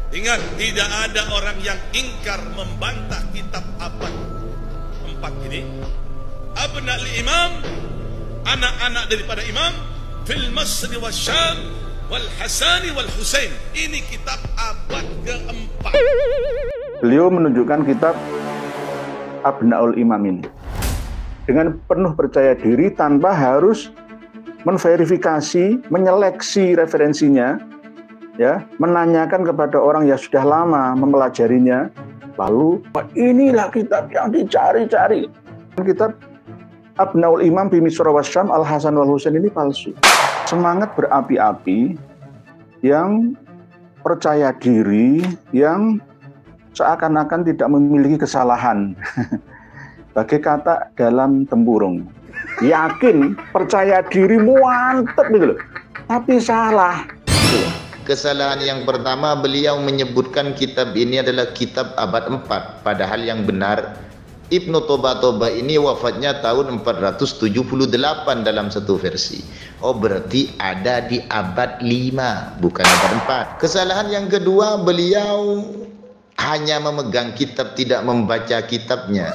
Ingat, tidak ada orang yang ingkar membantah kitab abad 4 ini. Abna'ul imam, anak-anak daripada imam, fil Masri wa Syam wal Hasani wal Husain. Ini kitab abad ke-4. Beliau menunjukkan kitab Abna'ul Imam ini dengan penuh percaya diri tanpa harus menverifikasi, menyeleksi referensinya, ya, menanyakan kepada orang yang sudah lama mempelajarinya, lalu inilah kitab yang dicari-cari. Kitab Abna'ul Imam fi Misra wa Syam Al Hasan wal Husain ini palsu. Semangat berapi-api, yang percaya diri, yang seakan-akan tidak memiliki kesalahan. Bagai kata dalam tempurung, yakin, percaya diri, mantep gitu loh, tapi salah. Kesalahan yang pertama, beliau menyebutkan kitab ini adalah kitab abad 4, padahal yang benar Ibnu Toba ini wafatnya tahun 478 dalam satu versi. Oh, berarti ada di abad 5, bukan abad 4. Kesalahan yang kedua, beliau hanya memegang kitab, tidak membaca kitabnya.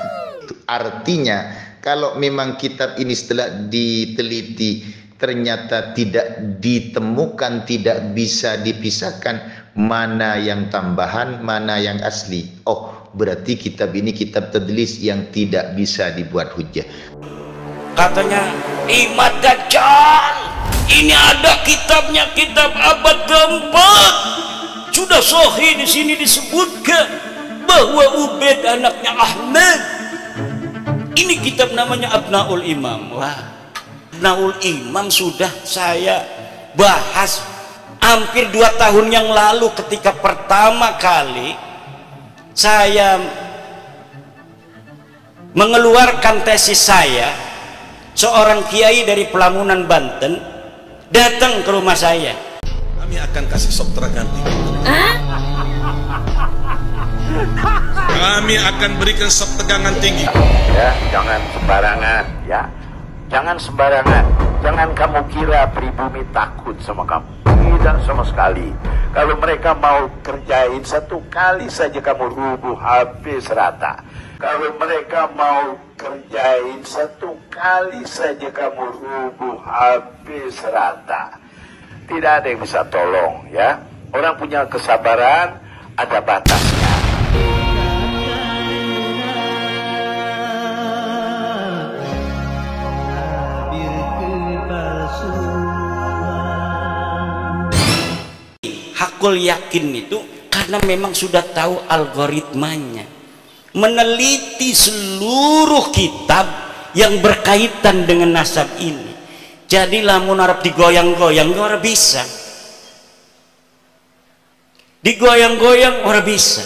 Artinya, kalau memang kitab ini setelah diteliti ternyata tidak ditemukan, tidak bisa dipisahkan mana yang tambahan, mana yang asli. Oh, berarti kitab ini kitab tadlis yang tidak bisa dibuat hujah. Katanya Imad Dajjal, ini ada kitabnya, kitab abad keempat. Sudah sahih di sini disebutkan bahwa Ubaid anaknya Ahmad. Ini kitab namanya Abna'ul Imam. Wah, Abna'ul Imam sudah saya bahas hampir 2 tahun yang lalu ketika pertama kali saya mengeluarkan tesis saya. Seorang kiai dari Pelamunan, Banten datang ke rumah saya. Kami akan kasih sop terganti. Kami akan berikan sop tegangan tinggi. Ya, jangan sembarangan, ya. Jangan sembarangan. Jangan kamu kira pribumi takut sama kamu. Tidak sama sekali. Kalau mereka mau kerjain satu kali saja kamu rubuh habis rata. Kalau mereka mau kerjain satu kali saja kamu rubuh habis rata. Tidak ada yang bisa tolong, ya. Orang punya kesabaran ada batasnya. Hakul yakin itu karena memang sudah tahu algoritmanya, meneliti seluruh kitab yang berkaitan dengan nasab ini. Jadi lamun arep digoyang-goyang ora bisa, digoyang-goyang ora bisa.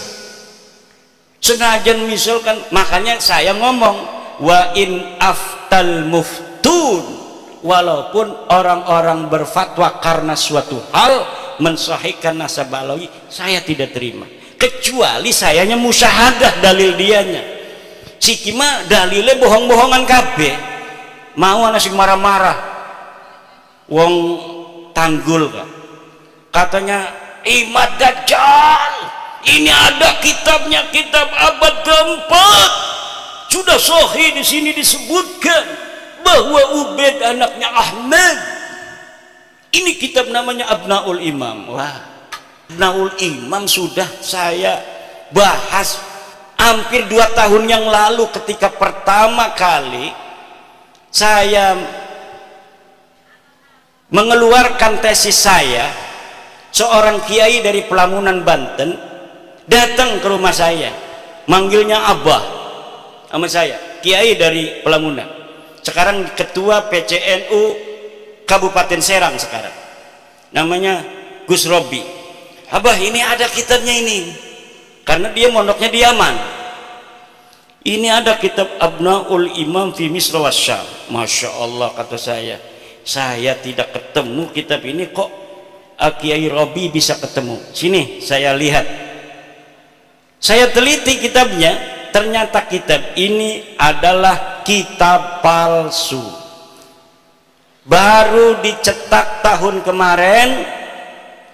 Senajan misalkan, makanya saya ngomong wa in aftal muftun, walaupun orang-orang berfatwa karena suatu hal mensahihkan nasab Alawi, saya tidak terima, kecuali sayanya musyahadah dalil dianya. Sikima dalilnya bohong-bohongan kabeh, mau anak sing marah-marah wong tanggul kan. Katanya Imad Dajjal, ini ada kitabnya, kitab abad keempat. Sudah sahih di sini disebutkan bahwa Ubaid anaknya Ahmad. Ini kitab namanya Abna'ul Imam. Wah, Abna'ul Imam sudah saya bahas hampir 2 tahun yang lalu ketika pertama kali saya mengeluarkan tesis saya. Seorang kiai dari Pelamunan, Banten datang ke rumah saya, manggilnya Abah sama saya, kiai dari Pelamunan, sekarang ketua PCNU Kabupaten Serang sekarang, namanya Gus Robi. Abah, ini ada kitabnya ini, karena dia mondoknya di Yaman. Ini ada kitab Abna'ul Imam fi Misra wa Syam. Masya Allah, kata saya tidak ketemu kitab ini, kok Kiai Robi bisa ketemu. Sini saya lihat, saya teliti kitabnya, ternyata kitab ini adalah kitab palsu. Baru dicetak tahun kemarin,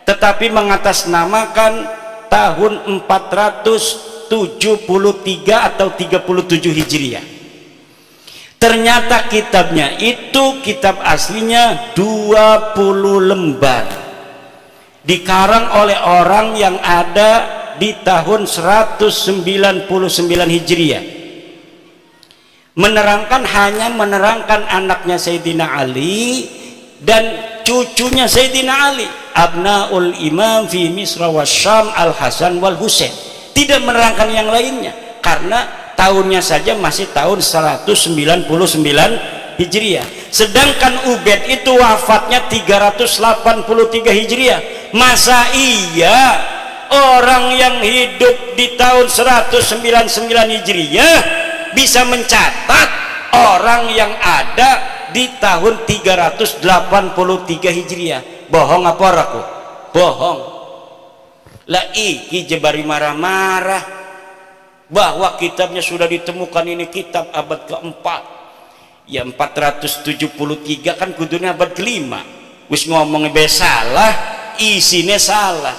tetapi mengatasnamakan tahun 473 atau 37 Hijriah. Ternyata kitabnya itu kitab aslinya 20 lembar, dikarang oleh orang yang ada di tahun 199 Hijriah, hanya menerangkan anaknya Sayyidina Ali dan cucunya Sayyidina Ali, Abnaul Imam fi Misra wa Syam Al-Hasan wal Husain. Tidak menerangkan yang lainnya karena tahunnya saja masih tahun 199 Hijriah. Sedangkan Ubaid itu wafatnya 383 Hijriah. Masa iya orang yang hidup di tahun 199 Hijriah bisa mencatat orang yang ada di tahun 383 Hijriah? Bohong apa aku? Bohong. Lah iki jebari marah-marah bahwa kitabnya sudah ditemukan, ini kitab abad keempat ya, 473 kan kudunya abad kelima. Wis ngomongnya salah, isinya salah.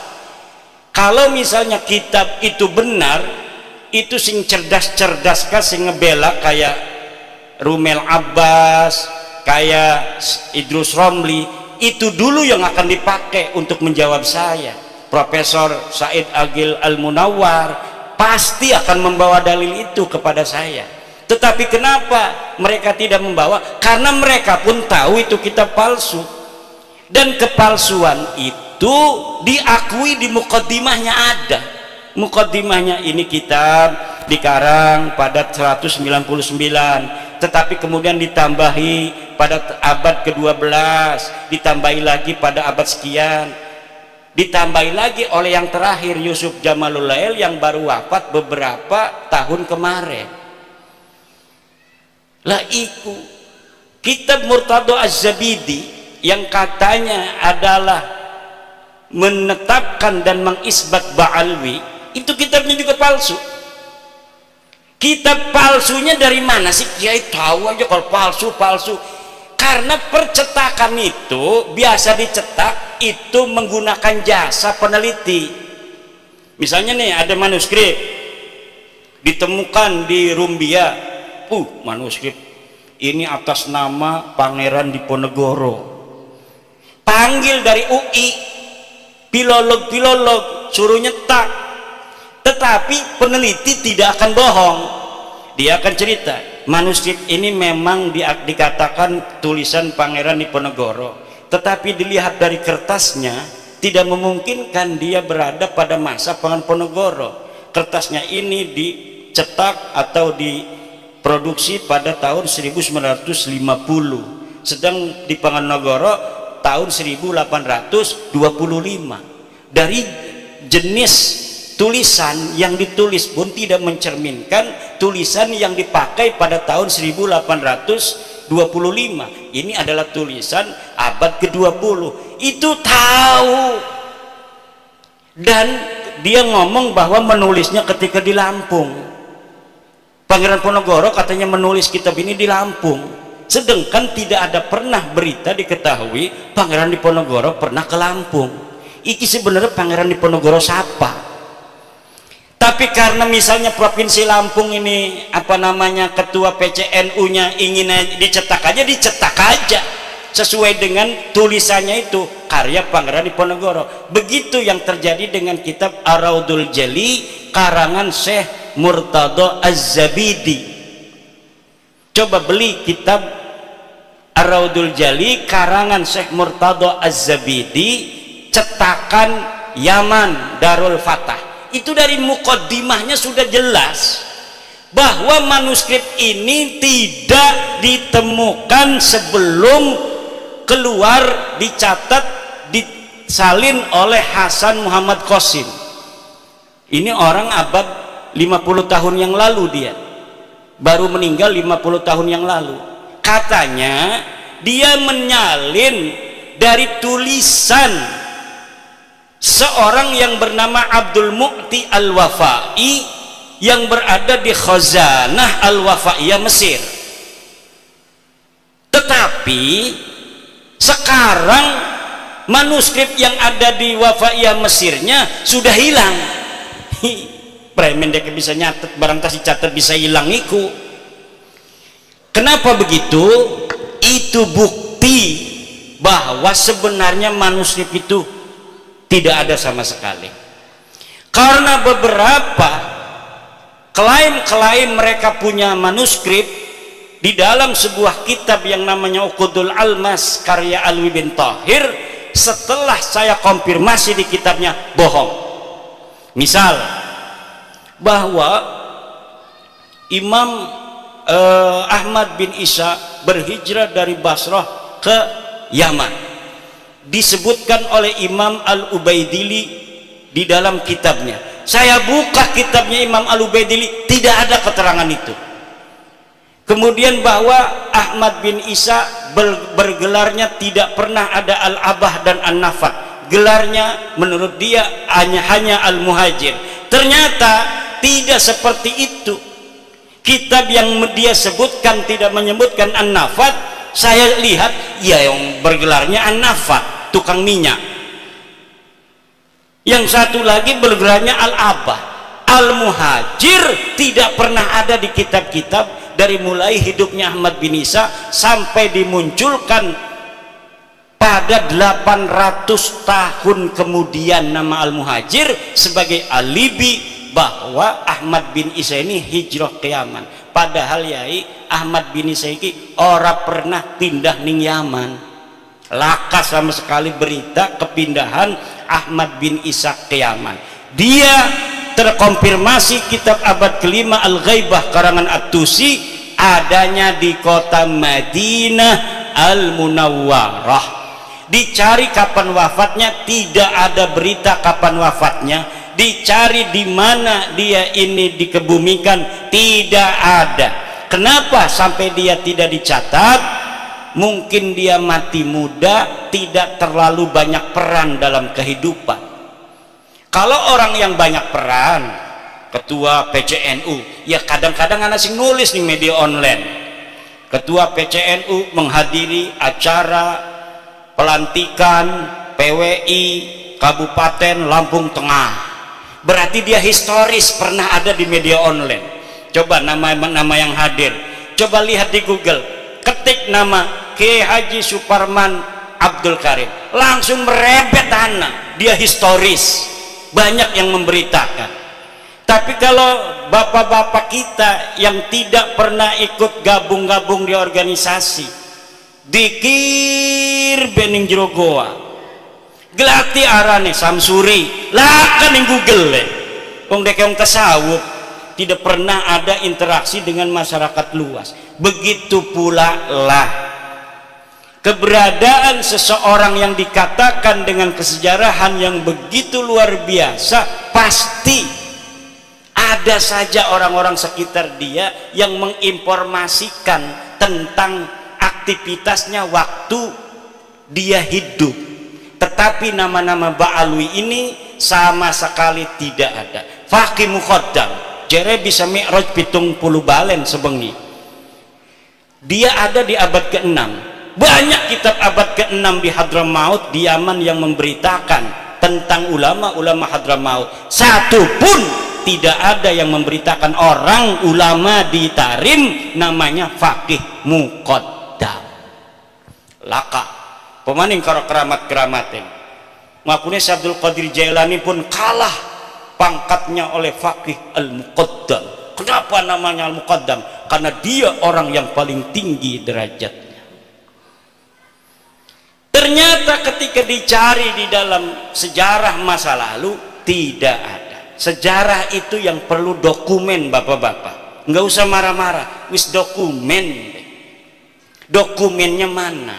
Kalau misalnya kitab itu benar, itu sing cerdas-cerdas kan sing ngebela kayak Rumel Abbas, kayak Idrus Romli, itu dulu yang akan dipakai untuk menjawab saya. Profesor Said Agil Al-Munawwar pasti akan membawa dalil itu kepada saya. Tetapi kenapa mereka tidak membawa? Karena mereka pun tahu itu kitab palsu, dan kepalsuan itu diakui di mukaddimahnya ada. Mukaddimahnya ini kitab dikarang pada 199, tetapi kemudian ditambahi pada abad ke-12, ditambahi lagi pada abad sekian, ditambahi lagi oleh yang terakhir Yusuf Jamalul Lail yang baru wafat beberapa tahun kemarin. Lah iku kitab Murtado Az-Zabidi yang katanya adalah menetapkan dan mengisbat Ba'alwi, itu kitabnya juga palsu. Kitab palsunya dari mana sih? Kiai tahu aja kalau palsu. Karena percetakan itu biasa dicetak itu menggunakan jasa peneliti. Misalnya nih ada manuskrip ditemukan di Rumbia, manuskrip ini atas nama Pangeran Diponegoro, panggil dari UI, filolog suruh nyetak. Tetapi peneliti tidak akan bohong, dia akan cerita manuskrip ini memang dikatakan tulisan Pangeran Diponegoro, tetapi dilihat dari kertasnya tidak memungkinkan dia berada pada masa Pangeran Diponegoro. Kertasnya ini dicetak atau diproduksi pada tahun 1950, sedang di Panganogoro tahun 1825. Dari jenis tulisan yang ditulis pun tidak mencerminkan tulisan yang dipakai pada tahun 1825. Ini adalah tulisan abad ke-20. Itu tahu, dan dia ngomong bahwa menulisnya ketika di Lampung. Pangeran Diponegoro katanya menulis kitab ini di Lampung, sedangkan tidak ada pernah berita diketahui Pangeran Diponegoro pernah ke Lampung. Iki sebenarnya Pangeran Diponegoro siapa? Tapi karena misalnya Provinsi Lampung ini ketua PCNU-nya ingin dicetak aja sesuai dengan tulisannya itu karya Pangeran Diponegoro. Begitu yang terjadi dengan kitab Ar-Raudul Jali karangan Syekh Murtado Az-Zabidi. Coba beli kitab Ar-Raudul Jali karangan Syekh Murtado Az-Zabidi, cetakan Yaman Darul Fatah. Itu dari mukaddimahnya sudah jelas bahwa manuskrip ini tidak ditemukan sebelum keluar, dicatat, disalin oleh Hasan Muhammad Qasim. Ini orang abad 50 tahun yang lalu, dia baru meninggal 50 tahun yang lalu. Katanya dia menyalin dari tulisan seorang yang bernama Abdul Mu'ti Al-Wafai yang berada di Khazanah Al-Wafaiyah Mesir. Tetapi sekarang manuskrip yang ada di Wafaiyah Mesirnya sudah hilang. premen dia bisa nyatet barang kasih catat bisa hilang iku. Kenapa begitu? Itu bukti bahwa sebenarnya manuskrip itu tidak ada sama sekali. Karena beberapa klaim mereka punya manuskrip di dalam sebuah kitab yang namanya Uqudul Almas karya Alwi bin Thahir, setelah saya konfirmasi di kitabnya bohong. Misal bahwa Imam Ahmad bin Isa berhijrah dari Basrah ke Yaman, disebutkan oleh Imam Al-Ubaidili di dalam kitabnya. Saya buka kitabnya Imam Al-Ubaidili, tidak ada keterangan itu. Kemudian bahwa Ahmad bin Isa bergelarnya tidak pernah ada Al-Abah dan An-Nafat, gelarnya menurut dia hanya Al-Muhajir. Ternyata tidak seperti itu. Kitab yang dia sebutkan tidak menyebutkan An-Nafat. Saya lihat ya yang bergelarnya An-Nafat, tukang minyak. Yang satu lagi bergelarnya Al-Abah. Al-Muhajir tidak pernah ada di kitab-kitab dari mulai hidupnya Ahmad bin Isa sampai dimunculkan pada 800 tahun kemudian nama Al-Muhajir sebagai alibi bahwa Ahmad bin Isa ini hijrah ke Yaman. Padahal yai Ahmad bin Isa ini ora pernah pindah ning Yaman. Laka sama sekali berita kepindahan Ahmad bin Isa ke Yaman. Dia terkonfirmasi kitab abad kelima Al-Ghaibah karangan At-Tusi adanya di kota Madinah Al-Munawwarah. Dicari kapan wafatnya, tidak ada berita kapan wafatnya. Dicari di mana dia ini dikebumikan, tidak ada. Kenapa sampai dia tidak dicatat? Mungkin dia mati muda, tidak terlalu banyak peran dalam kehidupan. Kalau orang yang banyak peran, ketua PCNU, ya kadang-kadang anak sing nulis di media online. Ketua PCNU menghadiri acara pelantikan PWI Kabupaten Lampung Tengah. Berarti dia historis pernah ada di media online. Coba nama yang hadir, coba lihat di Google, ketik nama Kiai Haji Suparman Abdul Karim, langsung merebet anak, dia historis, banyak yang memberitakan. Tapi kalau bapak-bapak kita yang tidak pernah ikut gabung-gabung di organisasi, dikir bening jero goa, gelati arane Samsuri lah kan yang Google wong dekeng tasawuf, tidak pernah ada interaksi dengan masyarakat luas. Begitu pula lah keberadaan seseorang yang dikatakan dengan kesejarahan yang begitu luar biasa, pasti ada saja orang-orang sekitar dia yang menginformasikan tentang aktivitasnya waktu dia hidup. Tetapi nama-nama Ba'alwi ini sama sekali tidak ada. Faqih Muqaddam jere bisa mi'raj 70 balen sebengi. Dia ada di abad ke-6. Banyak kitab abad ke-6 di Hadramaut di Yaman yang memberitakan tentang ulama-ulama Hadramaut. Satu pun tidak ada yang memberitakan orang ulama di Tarim namanya Faqih Muqaddam. Laka pemaning karo keramat-keramatin. Makanya Abdul Qadir Jailani pun kalah pangkatnya oleh Faqih Al-Muqaddam. Kenapa namanya Al-Muqaddam? Karena dia orang yang paling tinggi derajatnya. Ternyata ketika dicari di dalam sejarah masa lalu, tidak ada. Sejarah itu yang perlu dokumen, bapak-bapak. Nggak usah marah-marah, wis dokumen. Dokumennya mana?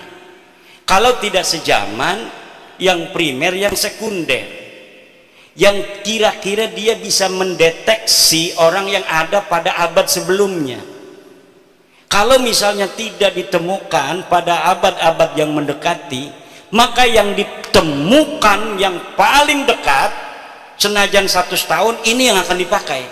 Kalau tidak sejaman, yang primer, yang sekunder, yang kira-kira dia bisa mendeteksi orang yang ada pada abad sebelumnya. Kalau misalnya tidak ditemukan pada abad-abad yang mendekati, maka yang ditemukan yang paling dekat, senajan 100 tahun, ini yang akan dipakai.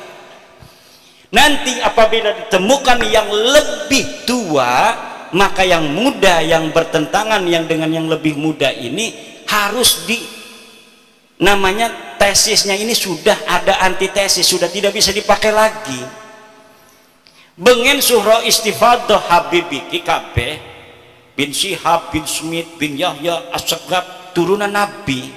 Nanti apabila ditemukan yang lebih tua, maka yang muda yang bertentangan yang dengan yang lebih muda ini harus namanya tesisnya ini sudah ada antitesis, sudah tidak bisa dipakai lagi. Bengen surah istifadah Habib iki kabeh bin Syihab bin Smith bin Yahya As-Sagab turunan Nabi,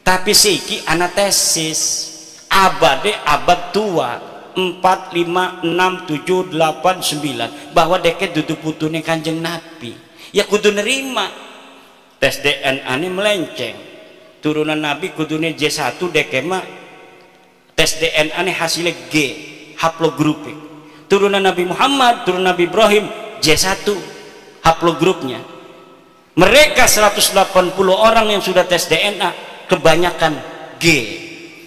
tapi siki anatesis abade abad tua 4, 5, 6, 7, 8, 9 bahwa deket duduk putune Kanjeng Nabi, ya kudu nerima. Tes DNA ini melenceng, turunan Nabi kudune J1 dekema, tes DNA ini hasilnya G haplogrupik. Turunan Nabi Muhammad, turunan Nabi Ibrahim J1 haplogrupnya. Mereka 180 orang yang sudah tes DNA kebanyakan G.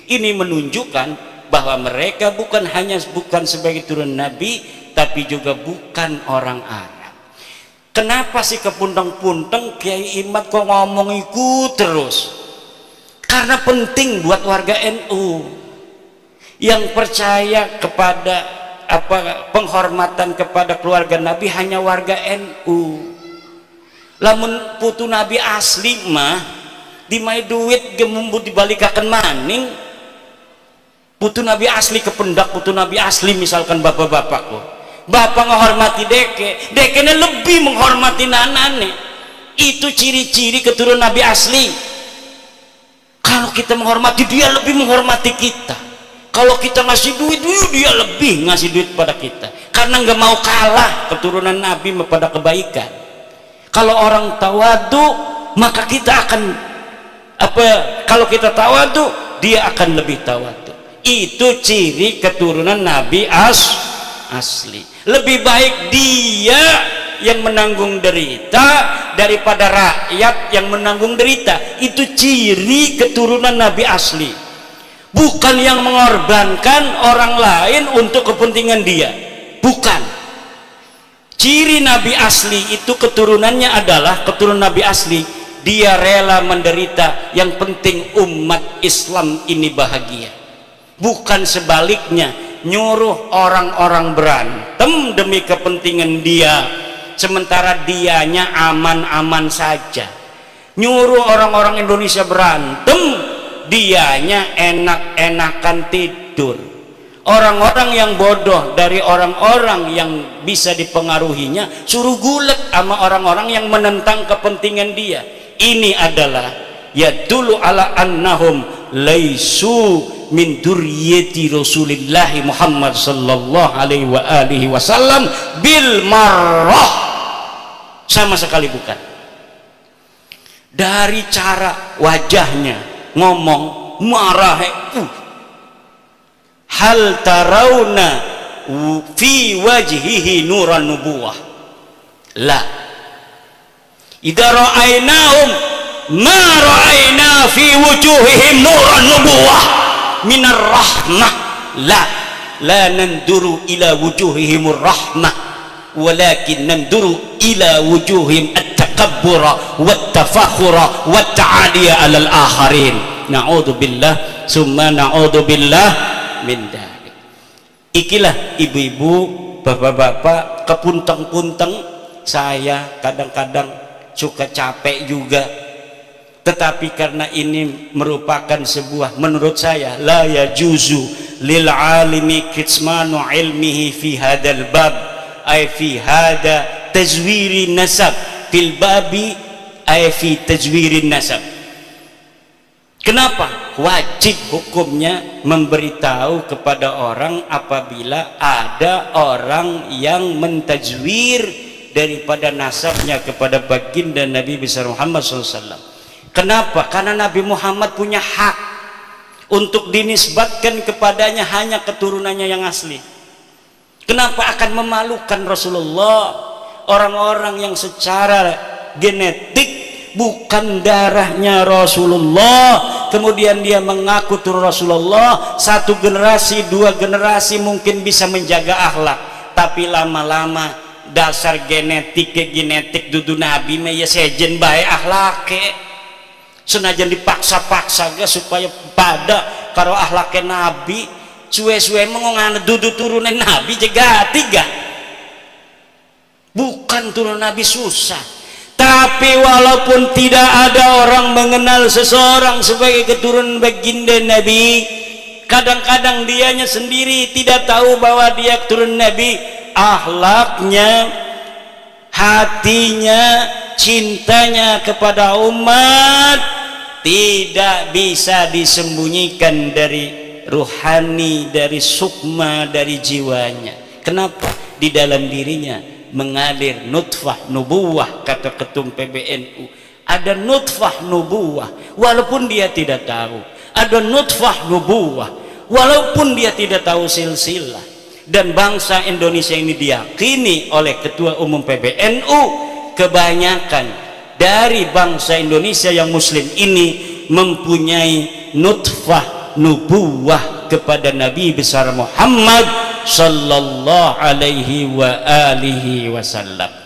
Ini menunjukkan bahwa mereka bukan sebagai turunan Nabi, tapi juga bukan orang Arab. Kenapa sih kepuntang-puntang Kiai Imad kok ngomong ikut terus? Karena penting buat warga NU yang percaya kepada penghormatan kepada keluarga Nabi hanya warga NU. Lamun putu Nabi asli mah dimai duit gemumbu dibalikakan maning. Putu Nabi asli kependak, putu Nabi asli misalkan bapak-bapakku, bapak menghormati dekenya lebih menghormati nanane. Itu ciri-ciri keturunan Nabi asli. Kalau kita menghormati dia, lebih menghormati kita. Kalau kita ngasih duit, dia lebih ngasih duit pada kita, karena nggak mau kalah keturunan Nabi pada kebaikan. Kalau orang tawadu, maka kita akan kalau kita tawadu, dia akan lebih tawadu. Itu ciri keturunan Nabi asli. Lebih baik dia yang menanggung derita daripada rakyat yang menanggung derita. Itu ciri keturunan Nabi asli. Bukan yang mengorbankan orang lain untuk kepentingan dia. Bukan. Ciri Nabi asli itu keturunannya adalah keturunan Nabi asli. Dia rela menderita, yang penting umat Islam ini bahagia. Bukan sebaliknya, nyuruh orang-orang berantem demi kepentingan dia, sementara dianya aman-aman saja. Nyuruh orang-orang Indonesia berantem, dianya enak-enakan tidur. Orang-orang yang bodoh dari orang-orang yang bisa dipengaruhinya suruh gulet sama orang-orang yang menentang kepentingan dia. Ini adalah yadullu ala annahum laisu min duriyati Rasulillah Muhammad sallallahu alaihi wasallam bil marrah. Sama sekali bukan. Dari cara wajahnya ngomong marah, hal tarawna fi wajhihi nuran nubuwah. La idza ra'ainahum ma ra'aina fi wujuhihim nuran nubuwah minar rahmah. La nanduru ila wujuhihimur rahmah, walakin nanduru ila wujuhim at-takabbura wat-tafakhura wat-ta'aliya 'alal akharin. Na'udzubillah summa na'udzubillah min dzalik. Ikilah ibu-ibu, bapak-bapak, kepuntang-puntang saya kadang-kadang suka capek juga. Tetapi karena ini merupakan sebuah, menurut saya, la yajuzu lil alimi kitmanu ilmihi fi hadal bab, ay fi hada tajwiri nasab, fil babi ay fi tajwiri nasab. Kenapa? Wajib hukumnya memberitahu kepada orang apabila ada orang yang mentajwir daripada nasabnya kepada baginda Nabi besar Muhammad SAW. Kenapa? Karena Nabi Muhammad punya hak untuk dinisbatkan kepadanya hanya keturunannya yang asli. Kenapa akan memalukan Rasulullah? Orang-orang yang secara genetik bukan darahnya Rasulullah, kemudian dia mengaku turun Rasulullah. Satu generasi, dua generasi mungkin bisa menjaga akhlak, tapi lama-lama dasar genetik dudu Nabi me ya sejen bae akhlake. Senajan dipaksa-paksa supaya pada karo akhlake Nabi, suwe-suwe mengongana dudu turunan Nabi juga tiga. Bukan turun Nabi susah, Tapi walaupun tidak ada orang mengenal seseorang sebagai keturunan baginda Nabi, kadang-kadang dianya sendiri tidak tahu bahwa dia keturunan Nabi, akhlaknya, hatinya, cintanya kepada umat tidak bisa disembunyikan dari ruhani, dari sukma, dari jiwanya. Kenapa? Di dalam dirinya mengalir nutfah nubuwah, kata ketum PBNU. Ada nutfah nubuwah walaupun dia tidak tahu. Ada nutfah nubuwah walaupun dia tidak tahu silsilah. Dan bangsa Indonesia ini diyakini oleh Ketua Umum PBNU, kebanyakan dari bangsa Indonesia yang muslim ini mempunyai nutfah nubuwah kepada Nabi besar Muhammad sallallahu alaihi wa alihi wasallam.